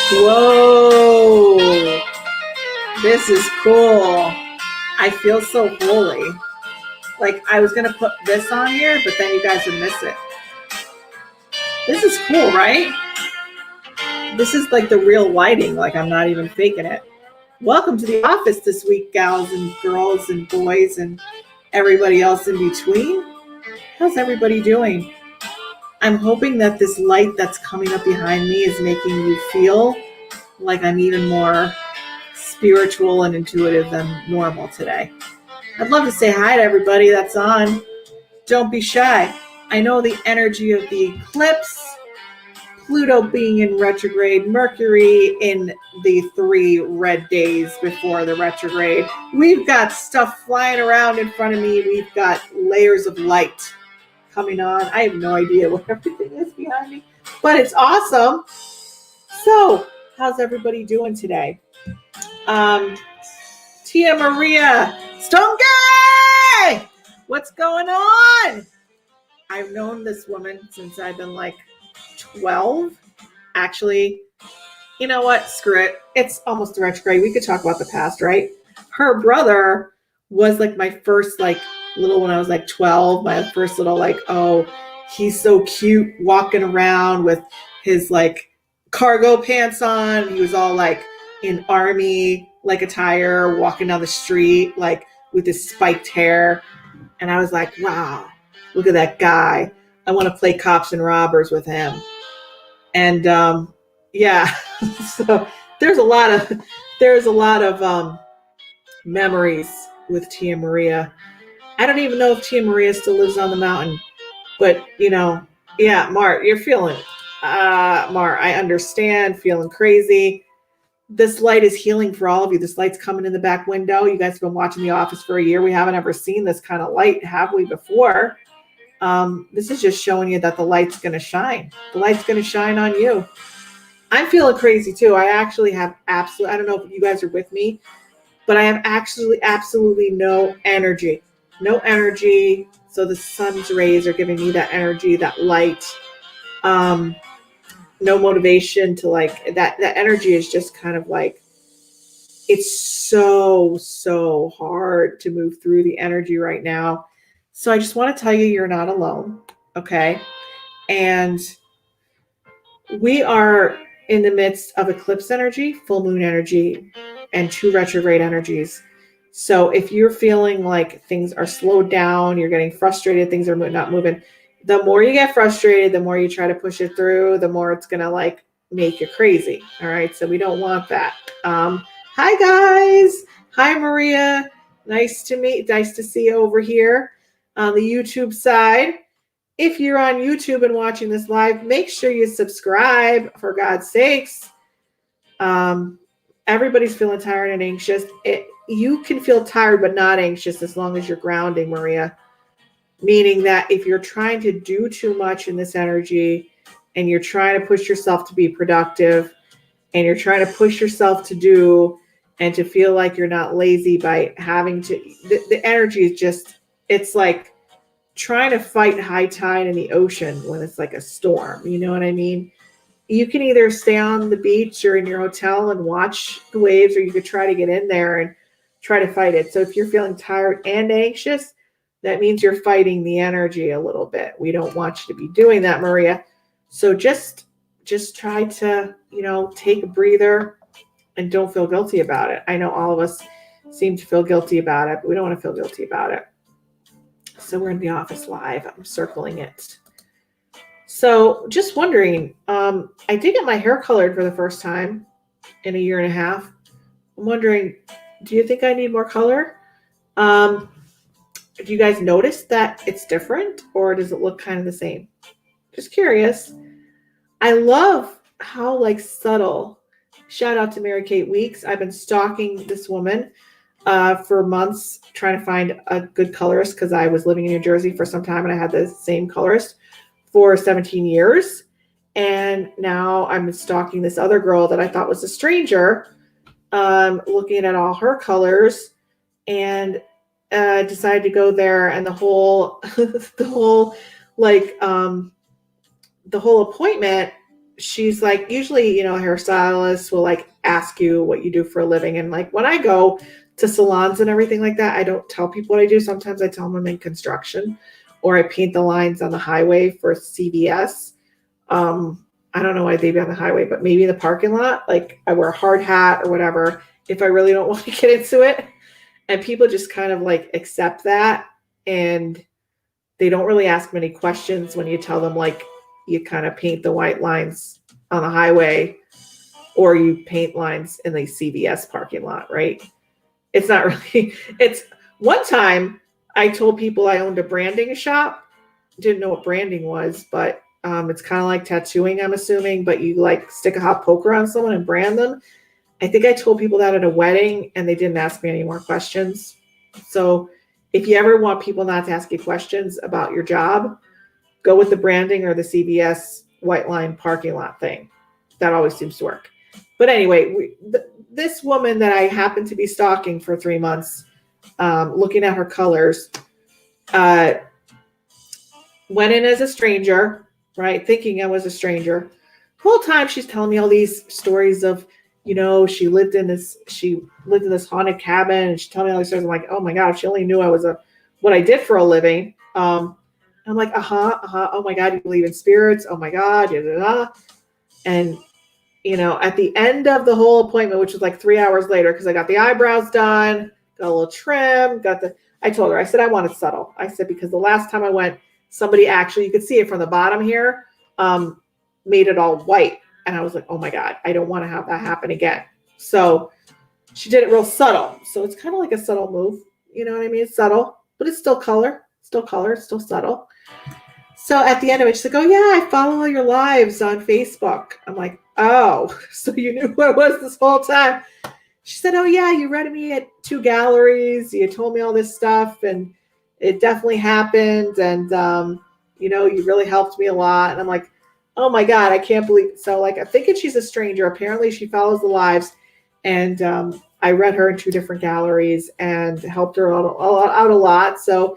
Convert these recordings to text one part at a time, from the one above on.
Whoa, this is cool. I feel so holy. Like I was going to put this on here, but then you guys would miss it. This is cool, right? This is like the real lighting. Like I'm not even faking it. Welcome to the office this week, gals and girls and boys and everybody else in between. How's everybody doing? I'm hoping that this light that's coming up behind me is making you feel like I'm even more spiritual and intuitive than normal today. I'd love to say hi to everybody that's on. Don't be shy. I know the energy of the eclipse, Pluto being in retrograde, Mercury in the 3 red days before the retrograde. We've got stuff flying around in front of me. We've got layers of light coming on. I have no idea what everything is behind me, but it's awesome. So, how's everybody doing today? Tia Maria, Stone Guy! What's going on? I've known this woman since I've been like 12. Actually, you know what? Screw it. It's almost the retrograde. We could talk about the past, right? Her brother was like my first like little when I was like 12, my first little like, oh, he's so cute walking around with his like cargo pants on. He was all like in army like attire, walking down the street like with his spiked hair. And I was like, wow, look at that guy. I want to play cops and robbers with him. And yeah, so there's a lot of memories with Tia Maria. I don't even know if Tia Maria still lives on the mountain, but you know, yeah, Mar, you're feeling, Mar, I understand, feeling crazy. This light is healing for all of you. This light's coming in the back window. You guys have been watching The Office for a year. We haven't ever seen this kind of light, have we, before? This is just showing you that the light's going to shine. The light's going to shine on you. I'm feeling crazy too. I actually have I don't know if you guys are with me, but I have actually absolutely no energy. No energy. So the sun's rays are giving me that energy, that light. No motivation to like that energy is just kind of like, it's so hard to move through the energy right now. So I just want to tell you, you're not alone. Okay. And we are in the midst of eclipse energy, full moon energy, and 2 retrograde energies. So if you're feeling like things are slowed down, you're getting frustrated, things are not moving, the more you get frustrated, the more you try to push it through, the more it's going to like make you crazy. All right. So we don't want that. Hi guys. Hi Maria. Nice to see you over here on the YouTube side. If you're on YouTube and watching this live, make sure you subscribe, for God's sakes. Everybody's feeling tired and anxious. You can feel tired but not anxious as long as you're grounding, Maria. Meaning that if you're trying to do too much in this energy and you're trying to push yourself to be productive and you're trying to push yourself to do and to feel like you're not lazy by having to, the energy is just, it's like trying to fight high tide in the ocean when it's like a storm. You know what I mean? You can either stay on the beach or in your hotel and watch the waves, or you could try to get in there and try to fight it. So if you're feeling tired and anxious, that means you're fighting the energy a little bit. We don't want you to be doing that, Maria. So just try to, take a breather and don't feel guilty about it. I know all of us seem to feel guilty about it, but we don't want to feel guilty about it. So we're in the office live. I'm circling it. So just wondering, I did get my hair colored for the first time in a year and a half. I'm wondering, do you think I need more color? Do you guys notice that it's different, or does it look kind of the same? Just curious. I love how subtle. Shout out to Mary Kate Weeks. I've been stalking this woman for months, trying to find a good colorist because I was living in New Jersey for some time and I had the same colorist for 17 years. And now I'm stalking this other girl that I thought was a stranger, looking at all her colors, and decided to go there. And the whole appointment, she's like, usually, a hairstylist will ask you what you do for a living. And when I go to salons and everything like that, I don't tell people what I do. Sometimes I tell them I'm in construction, or I paint the lines on the highway for CVS. I don't know why they'd be on the highway, but maybe in the parking lot, I wear a hard hat or whatever, if I really don't want to get into it. And people just kind of accept that. And they don't really ask many questions when you tell them you kind of paint the white lines on the highway, or you paint lines in the CVS parking lot, right? It's not really, it's one time I told people I owned a branding shop. Didn't know what branding was, but it's kind of like tattooing, I'm assuming, but you stick a hot poker on someone and brand them. I think I told people that at a wedding and they didn't ask me any more questions. So if you ever want people not to ask you questions about your job, go with the branding or the CVS white line parking lot thing. That always seems to work. But anyway, this woman that I happened to be stalking for 3 months, looking at her colors, went in as a stranger, right? Thinking I was a stranger. The whole time she's telling me all these stories of, she lived in this haunted cabin, and she told me all these stories. I'm like, oh my God, if she only knew I was what I did for a living. I'm like, oh my God, you believe in spirits? Oh my God, And at the end of the whole appointment, which was 3 hours later, because I got the eyebrows done, got a little trim, I told her, I said, I want it subtle. I said, because the last time I went, somebody actually, you could see it from the bottom here, made it all white. And I was like, oh my God, I don't want to have that happen again. So she did it real subtle. So it's kind of like a subtle move. You know what I mean? It's subtle, but it's still color, still subtle. So at the end of it, she's like, oh yeah, I follow all your lives on Facebook. I'm like, oh, so you knew who I was this whole time. She said, oh yeah, you read me at 2 galleries. You told me all this stuff, and it definitely happened. And, you really helped me a lot. And I'm like, oh my God, I can't believe it. So I'm thinking she's a stranger. Apparently she follows the lives. And I read her in 2 different galleries and helped her out a lot. So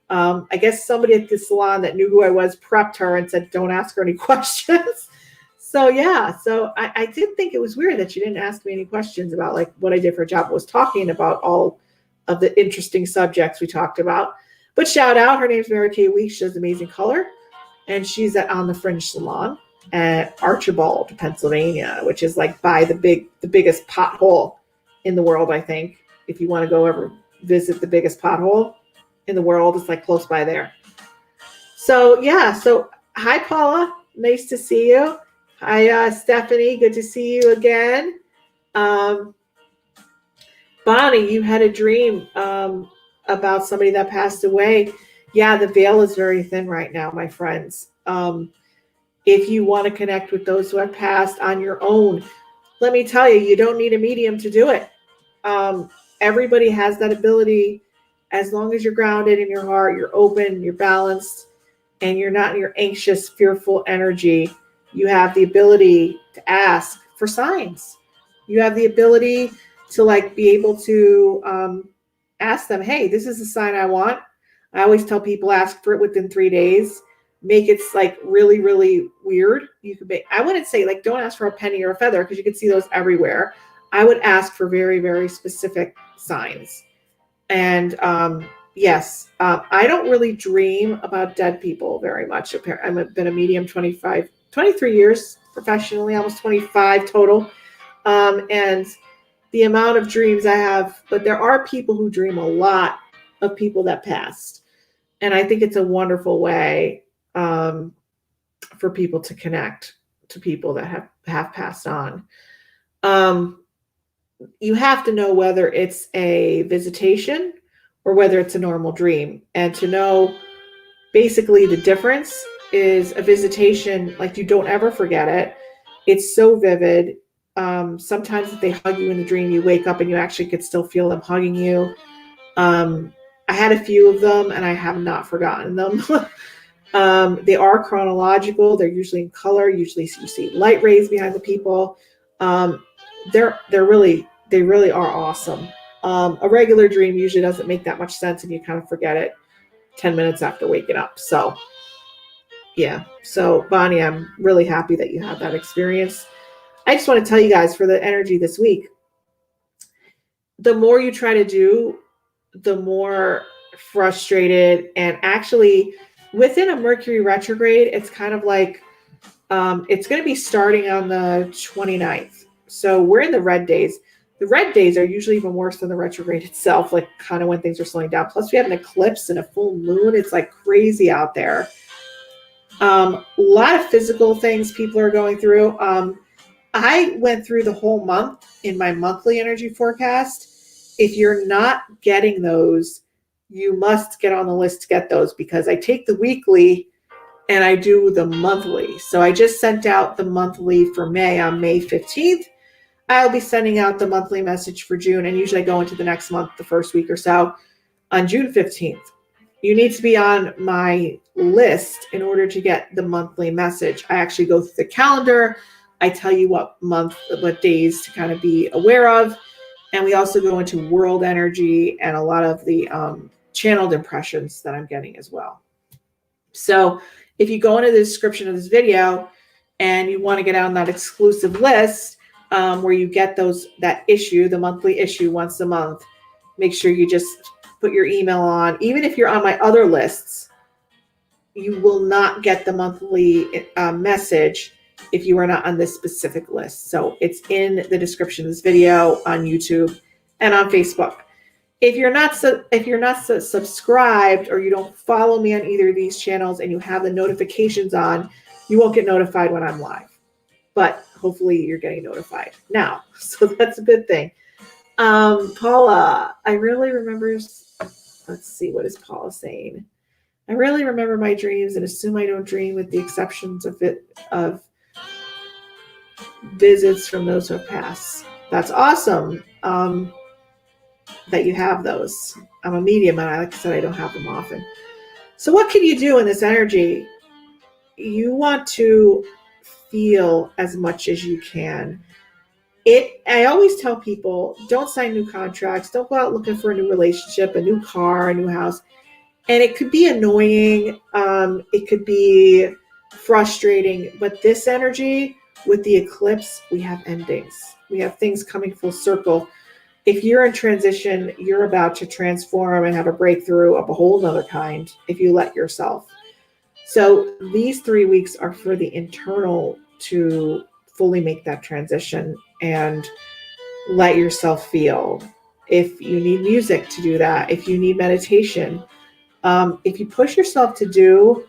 I guess somebody at the salon that knew who I was prepped her and said, don't ask her any questions. So yeah, so I did think it was weird that she didn't ask me any questions about what I did for a job. I was talking about all of the interesting subjects we talked about. But shout out, her name's Mary Kay Weeks. She does amazing color. And she's at On the Fringe Salon at Archibald, Pennsylvania, which is by the biggest pothole in the world, I think. If you want to go ever visit the biggest pothole in the world, it's close by there. So yeah, so hi Paula, nice to see you. Hi Stephanie, good to see you again. Bonnie, you had a dream about somebody that passed away. Yeah, the veil is very thin right now, my friends. If you want to connect with those who have passed on your own, let me tell you, you don't need a medium to do it. Um, Everybody has that ability. As long as you're grounded in your heart, you're open, you're balanced, and you're not in your anxious, fearful energy, you have the ability to ask for signs. You have the ability to like be able to ask them, hey, this is the sign I want. I always tell people ask for it within 3 days. Make it like really, really weird. You could make, I wouldn't say like don't ask for a penny or a feather because you can see those everywhere. I would ask for very, very specific signs. And yes, I don't really dream about dead people very much. I've been a medium 23 years professionally, almost 25 total. And the amount of dreams I have, but there are people who dream a lot of people that passed. And I think it's a wonderful way for people to connect to people that have passed on. You have to know whether it's a visitation or whether it's a normal dream. And to know basically the difference is a visitation, like you don't ever forget it. It's so vivid. Sometimes if they hug you in the dream, you wake up and you actually could still feel them hugging you. I had a few of them and I have not forgotten them. They are chronological. They're usually in color. Usually you see light rays behind the people. They really are awesome. A regular dream usually doesn't make that much sense and you kind of forget it 10 minutes after waking up. So yeah. So Bonnie, I'm really happy that you had that experience. I just want to tell you guys for the energy this week, the more you try to do, the more frustrated, and actually within a Mercury retrograde, it's kind of like it's going to be starting on the 29th. So we're in the red days. The red days are usually even worse than the retrograde itself, like kind of when things are slowing down. Plus we have an eclipse and a full moon. It's like crazy out there. A lot of physical things people are going through. I went through the whole month in my monthly energy forecast. If you're not getting those, you must get on the list to get those because I take the weekly and I do the monthly. So I just sent out the monthly for May on May 15th. I'll be sending out the monthly message for June, and usually I go into the next month, the first week or so, on June 15th. You need to be on my list in order to get the monthly message. I actually go through the calendar. I tell you what days to kind of be aware of. And we also go into world energy and a lot of the channeled impressions that I'm getting as well. So if you go into the description of this video and you want to get on that exclusive list where you get that issue, the monthly issue once a month, make sure you just put your email on. Even if you're on my other lists, you will not get the monthly message if you are not on this specific list. So it's in the description of this video on YouTube and on Facebook. If you're not subscribed or you don't follow me on either of these channels and you have the notifications on, you won't get notified when I'm live. But hopefully you're getting notified now. So that's a good thing. Paula, I really remember, let's see, what is Paula saying? I really remember my dreams and assume I don't dream with the exceptions of visits from those who have passed. That's awesome that you have those. I'm a medium and like I said, I don't have them often. So what can you do in this energy? You want to feel as much as you can. I always tell people, don't sign new contracts. Don't go out looking for a new relationship, a new car, a new house. And it could be annoying. It could be frustrating. But this energy with the eclipse, we have endings. We have things coming full circle. If you're in transition, you're about to transform and have a breakthrough of a whole nother kind if you let yourself. So these 3 weeks are for the internal to fully make that transition and let yourself feel. If you need music to do that, if you need meditation, if you push yourself to do,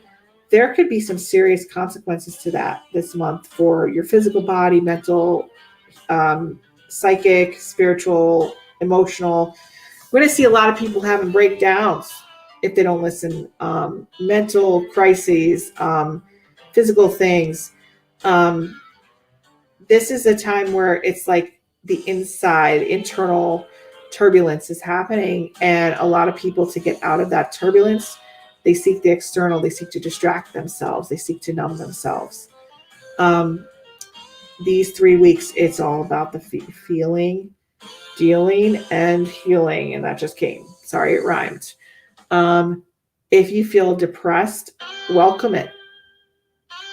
there could be some serious consequences to that this month for your physical body, mental, psychic, spiritual, emotional. We're going to see a lot of people having breakdowns if they don't listen, mental crises, physical things. This is a time where it's like the internal turbulence is happening. And a lot of people, to get out of that turbulence, they seek the external, they seek to distract themselves, they seek to numb themselves. These 3 weeks, it's all about the feeling, dealing, and healing. And that just came. Sorry, it rhymed. If you feel depressed, welcome it.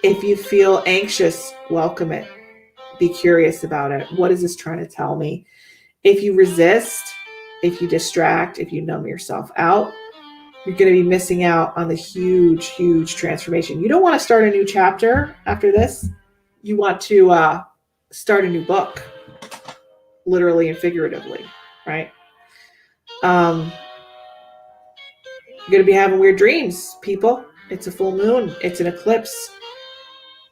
If you feel anxious, welcome it. Be curious about it. What is this trying to tell me? If you resist, if you distract, if you numb yourself out, you're going to be missing out on the huge, huge transformation. You don't want to start a new chapter after this. You want to start a new book, literally and figuratively, right? You're going to be having weird dreams, people. It's a full moon. It's an eclipse.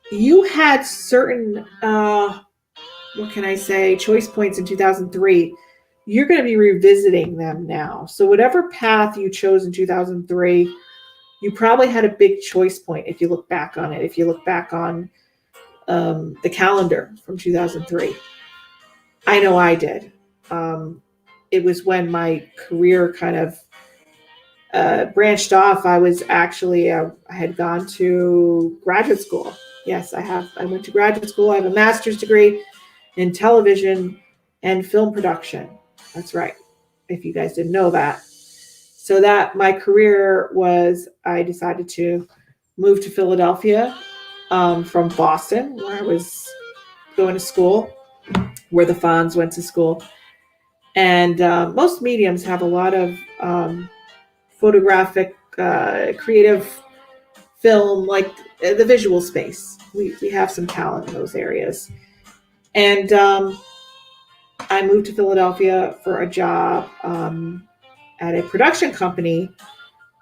You had certain, what can I say, choice points in 2003. You're going to be revisiting them now. So whatever path you chose in 2003, you probably had a big choice point if you look back on it. If you look back on the calendar from 2003. I know I did. It was when my career kind of branched off. I was actually, I had gone to graduate school. Yes, I have. I went to graduate school. I have a master's degree in television and film production. That's right. If you guys didn't know that. So that my career was, I decided to move to Philadelphia from Boston, where I was going to school, where the Fonz went to school. And most mediums have a lot of photographic, creative film, like the visual space. We have some talent in those areas. And I moved to Philadelphia for a job at a production company.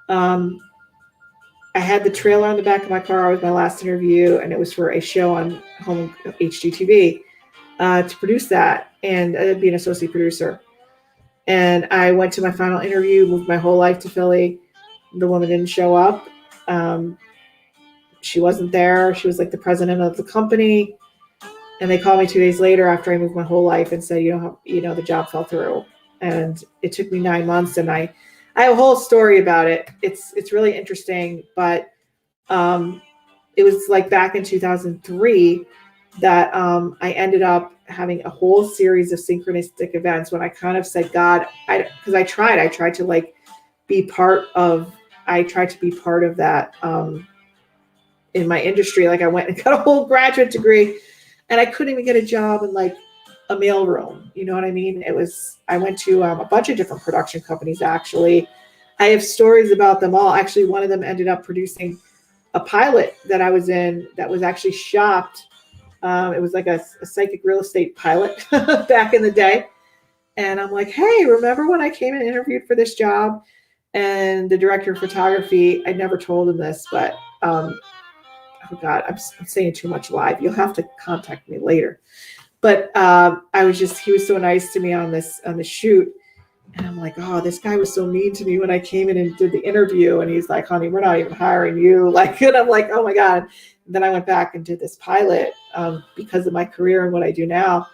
I had the trailer on the back of my car. It was my last interview, and it was for a show on home HGTV to produce that and be an associate producer. And I went to my final interview, moved my whole life to Philly. The woman didn't show up. She wasn't there. She was like the president of the company. And they called me 2 days later after I moved my whole life and said, the job fell through. And it took me 9 months. And I have a whole story about it. It's really interesting. But it was like back in 2003 that I ended up having a whole series of synchronistic events when I kind of said, God, because I tried to like be part of that in my industry. Like I went and got a whole graduate degree and I couldn't even get a job in like a mailroom. You know what I mean? I went to a bunch of different production companies, actually. I have stories about them all. Actually, one of them ended up producing a pilot that I was in that was actually shopped. It was like a psychic real estate pilot back in the day. And I'm like, hey, remember when I came and interviewed for this job? And the director of photography, I never told him this, but oh God, I'm saying too much live. You'll have to contact me later. But he was so nice to me on the shoot. And I'm like, oh, this guy was so mean to me when I came in and did the interview. And he's like, honey, we're not even hiring you. Like, and I'm like, oh my God. And then I went back and did this pilot because of my career and what I do now.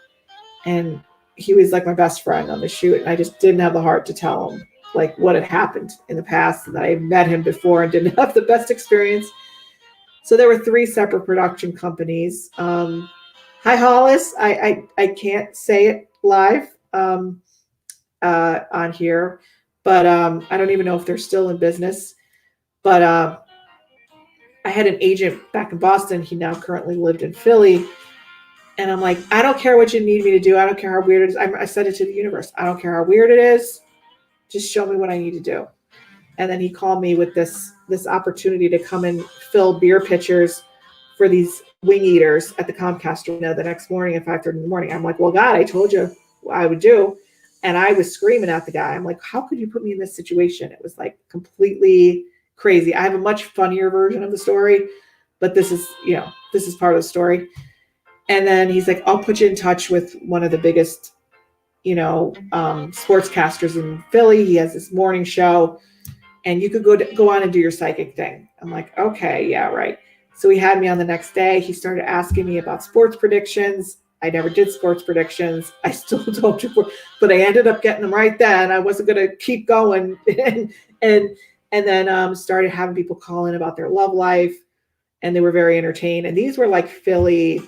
And he was like my best friend on the shoot. And I just didn't have the heart to tell him like what had happened in the past, and that I met him before and didn't have the best experience. So there were 3 separate production companies. Hi, Hollis. I can't say it live on here, but I don't even know if they're still in business. But I had an agent back in Boston. He now currently lived in Philly. And I'm like, I don't care what you need me to do. I don't care how weird it is. I said it to the universe. I don't care how weird it is. Just show me what I need to do. And then he called me with this opportunity to come and fill beer pitchers for these wing eaters at the Comcast arena the next morning at 5:30 in the morning. I'm like, well, God, I told you what I would do. And I was screaming at the guy. I'm like, how could you put me in this situation? It was like completely crazy. I have a much funnier version of the story, but this is part of the story. And then he's like, I'll put you in touch with one of the biggest, sportscasters in Philly. He has this morning show. and you could go on and do your psychic thing. I'm like, okay, yeah, right. So he had me on the next day. He started asking me about sports predictions. I never did sports predictions. I still don't do, but I ended up getting them right then. I wasn't going to keep going, and then started having people call in about their love life, and they were very entertained. And these were like Philly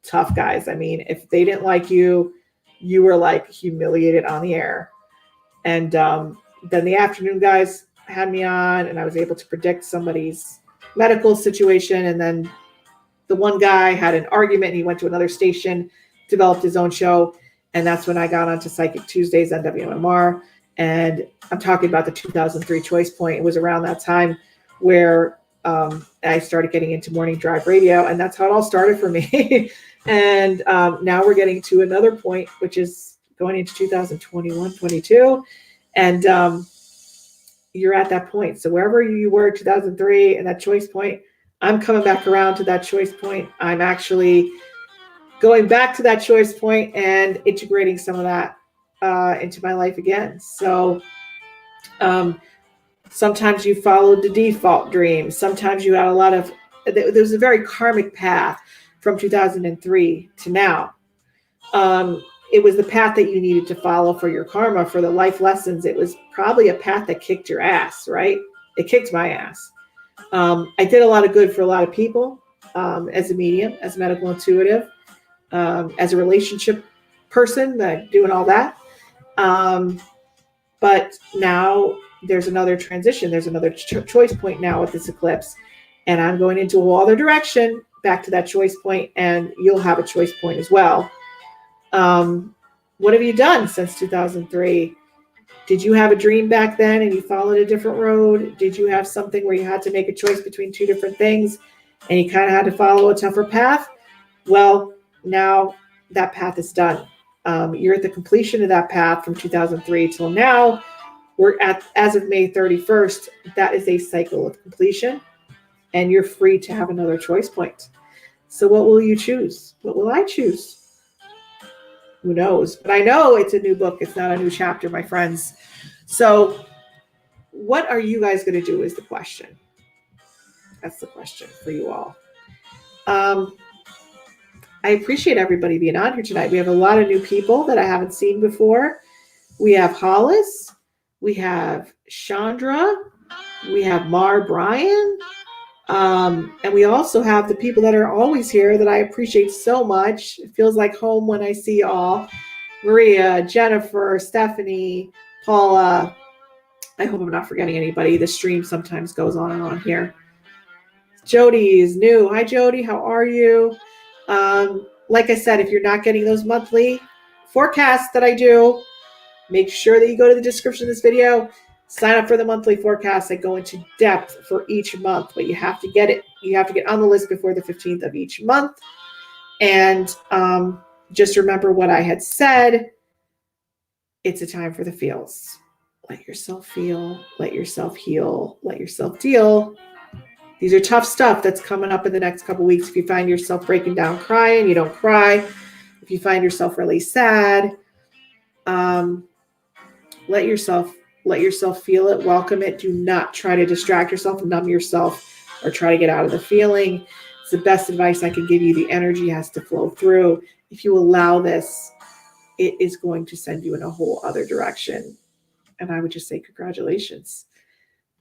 tough guys. I mean, if they didn't like you, you were like humiliated on the air. And then the afternoon guys had me on, and I was able to predict somebody's medical situation. And then the one guy had an argument, and he went to another station, developed his own show. And that's when I got onto Psychic Tuesdays on WMMR. And I'm talking about the 2003 Choice Point. It was around that time where I started getting into morning drive radio, and that's how it all started for me. And now we're getting to another point, which is going into 2021, 22. And you're at that point. So wherever you were 2003 and that choice point, I'm coming back around to that choice point. I'm actually going back to that choice point and integrating some of that into my life again. So sometimes you followed the default dream. Sometimes you had a lot of, there was a very karmic path from 2003 to now. It was the path that you needed to follow for your karma, for the life lessons. It was probably a path that kicked your ass, right? It kicked my ass. I did a lot of good for a lot of people as a medium, as a medical intuitive, as a relationship person, doing all that. But now there's another transition. There's another choice point now with this eclipse. And I'm going into a whole other direction, back to that choice point, and you'll have a choice point as well. What have you done since 2003? Did you have a dream back then and you followed a different road? Did you have something where you had to make a choice between two different things and you kind of had to follow a tougher path? Well, now that path is done. You're at the completion of that path from 2003 till now. We're at, as of May 31st, that is a cycle of completion, and you're free to have another choice point. So what will you choose? What will I choose? Who knows? But I know it's a new book. It's not a new chapter, my friends. So what are you guys going to do is the question. That's the question for you all. I appreciate everybody being on here tonight. We have a lot of new people that I haven't seen before. We have Hollis. We have Chandra. We have Mar Bryan. And we also have the people that are always here that I appreciate so much. It feels like home when I see all. Maria, Jennifer, Stephanie, Paula. I hope I'm not forgetting anybody. The stream sometimes goes on and on here. Jody is new. Hi, Jody. How are you? Like I said, if you're not getting those monthly forecasts that I do, make sure that you go to the description of this video. Sign up for the monthly forecast. I go into depth for each month, but you have to get it. You have to get on the list before the 15th of each month. And just remember what I had said. It's a time for the feels. Let yourself feel. Let yourself heal. Let yourself deal. These are tough stuff that's coming up in the next couple weeks. If you find yourself breaking down crying, you don't cry. If you find yourself really sad, let yourself feel it, welcome it. Do not try to distract yourself, numb yourself, or try to get out of the feeling. It's the best advice I can give you. The energy has to flow through. If you allow this, it is going to send you in a whole other direction. And I would just say congratulations.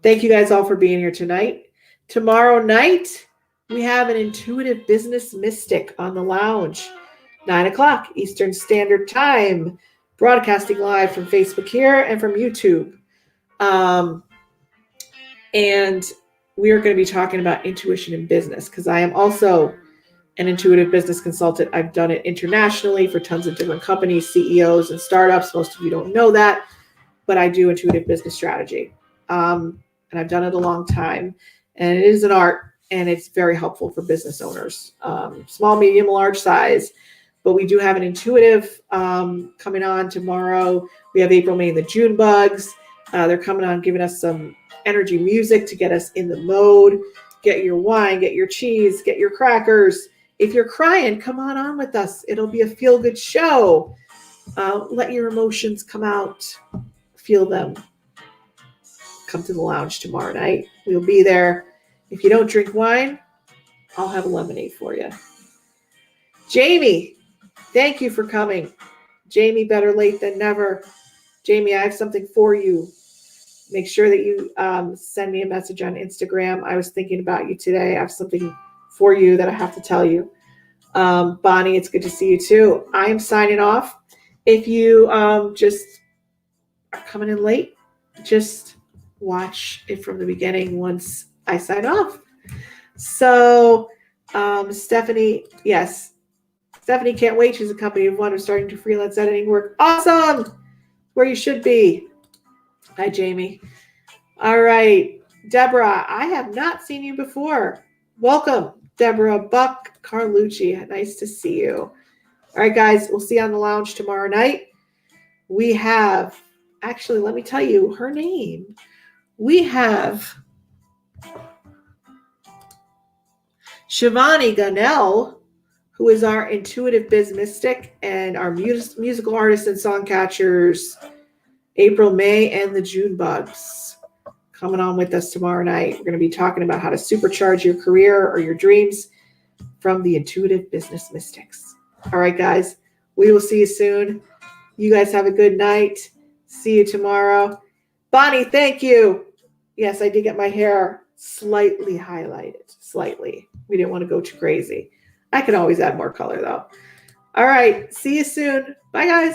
Thank you guys all for being here tonight. Tomorrow night, we have an intuitive business mystic on the lounge, 9:00 Eastern Standard Time. Broadcasting live from Facebook here and from YouTube. And we are going to be talking about intuition in business because I am also an intuitive business consultant. I've done it internationally for tons of different companies, CEOs, and startups. Most of you don't know that, but I do intuitive business strategy. And I've done it a long time. And it is an art, and it's very helpful for business owners, small, medium, large size. But we do have an intuitive coming on tomorrow. We have April, May, and the June bugs. They're coming on, giving us some energy music to get us in the mode. Get your wine, get your cheese, get your crackers. If you're crying, come on with us. It'll be a feel-good show. Let your emotions come out. Feel them. come to the lounge tomorrow night. We'll be there. If you don't drink wine, I'll have a lemonade for you. Jamie, thank you for coming. Jamie, better late than never. Jamie, I have something for you. Make sure that you send me a message on Instagram. I was thinking about you today. I have something for you that I have to tell you. Bonnie, it's good to see you too. I am signing off. If you just are coming in late, just watch it from the beginning once I sign off. So, Stephanie, yes. Stephanie can't wait. She's a company of one who's starting to freelance editing work. Awesome! Where you should be. Hi, Jamie. All right. Deborah, I have not seen you before. Welcome, Deborah Buck Carlucci. Nice to see you. All right, guys, we'll see you on the lounge tomorrow night. We have, actually, let me tell you her name. We have Shivani Gunnell, who is our intuitive biz mystic and our musical artist and song catchers, April, May, and the June bugs. Coming on with us tomorrow night. We're going to be talking about how to supercharge your career or your dreams from the intuitive business mystics. All right, guys, we will see you soon. You guys have a good night. See you tomorrow. Bonnie, thank you. Yes, I did get my hair slightly highlighted. Slightly. We didn't want to go too crazy. I can always add more color, though. All right. See you soon. Bye, guys.